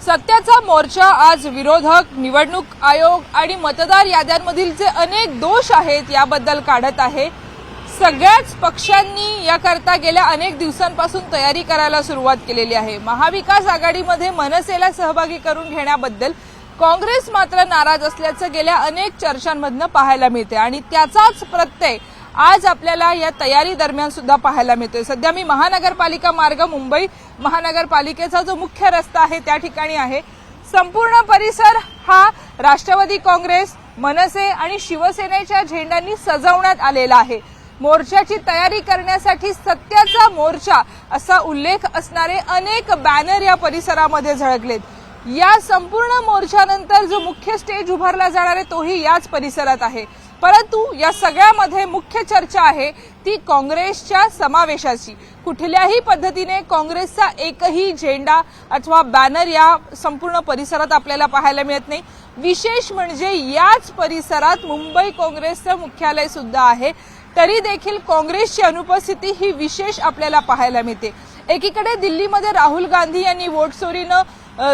सत्याचा मोर्चा आज विरोधक, निवडणूक आयोग आणि मतदार याद्यांमधील जे अनेक दोष आहेत याबद्दल काढत आहे। सगळ्याच पक्षांनी याकरता गेल्या अनेक दिवसांपासून तयारी करायला सुरुवात केलेली आहे। महाविकास आघाडीमध्ये मनसेला सहभागी करून घेण्याबद्दल काँग्रेस मात्र नाराज असल्याचं गेल्या अनेक चर्चांमधनं पाहायला मिळते आणि त्याचाच प्रत्यय आज आपल्याला या तयारी दरम्यान सुद्धा पाहायला मिळतोय। सध्या मी महानगरपालिका मार्ग मुंबई महानगरपालिकेचा जो मुख्य रस्ता आहे त्या ठिकाणी आहे। संपूर्ण परिसर हा राष्ट्रवादी काँग्रेस, मनसे आणि शिवसेनेच्या झेंड्यांनी सजवण्यात आलेला आहे। मोर्चाची तयारी करण्यासाठी सत्याचा मोर्चा असा उल्लेख असणारे अनेक बॅनर या परिसरामध्ये झळकलेत। या संपूर्ण मोर्चानंतर जो मुख्य स्टेज उभारला जाणार आहे तोही याच परिसरात आहे। परंतु या सगळ्यामध्ये मुख्य चर्चा आहे ती काँग्रेसच्या समावेशाची। कुठल्याही पद्धतीने काँग्रेसचा एकही झेंडा अथवा बॅनर या संपूर्ण परिसरात आपल्याला पाहायला मिळत नाही। विशेष म्हणजे याच परिसरात मुंबई काँग्रेसचं मुख्यालय सुद्धा आहे, तरी देखील काँग्रेसची अनुपस्थिती ही विशेष आपल्याला पाहायला मिळते। एकीकडे दिल्लीमध्ये राहुल गांधी यांनी वोट चोरीनं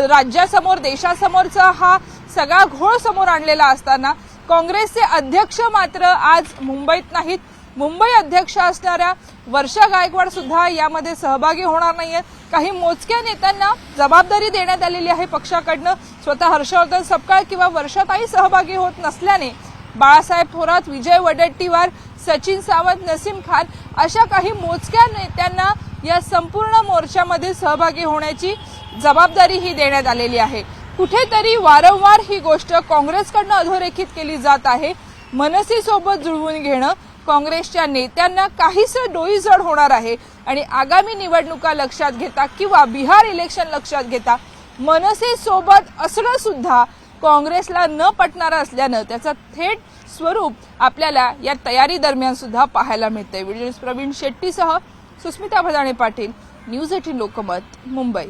राज्यासमोर देशासमोरचा हा सगळा घोळ समोर आणलेला असताना काँग्रेसचे अध्यक्ष मात्र आज मुंबईत नाहीत। मुंबई अध्यक्ष असणाऱ्या वर्षा गायकवाड सुद्धा यामध्ये सहभागी होणार नाहीये। काही मोजक्या नेत्यांना जबाबदारी देण्यात आलेली आहे पक्षाकडनं। स्वतः हर्षवर्धन सपकाळ किंवा वर्षाताई सहभागी होत नसल्याने बाळासाहेब थोरात, विजय वडेट्टीवार, सचिन सावंत, नसीम खान अशा काही मोजक्या नेत्यांना या संपूर्ण मोर्चामध्ये सहभागी होण्याची जबाबदारी ही देण्यात आलेली आहे। कुठेतरी वारंवार ही गोष्ट काँग्रेसकडनं अधोरेखित केली जात आहे। मनसेसोबत जुळवून घेणं काँग्रेसच्या नेत्यांना काहीसं डोईजड होणार आहे आणि आगामी निवडणुका लक्षात घेता किंवा बिहार इलेक्शन लक्षात घेता मनसेसोबत असणं सुद्धा काँग्रेसला न पटणारं असल्यानं त्याचा थेट स्वरूप आपल्याला या तयारी दरम्यान सुद्धा पाहायला मिळतंय। व्हिडिओ प्रवीण शेट्टीसह सुस्मिता भदाणे पाटील, न्यूज 18 लोकमत, मुंबई।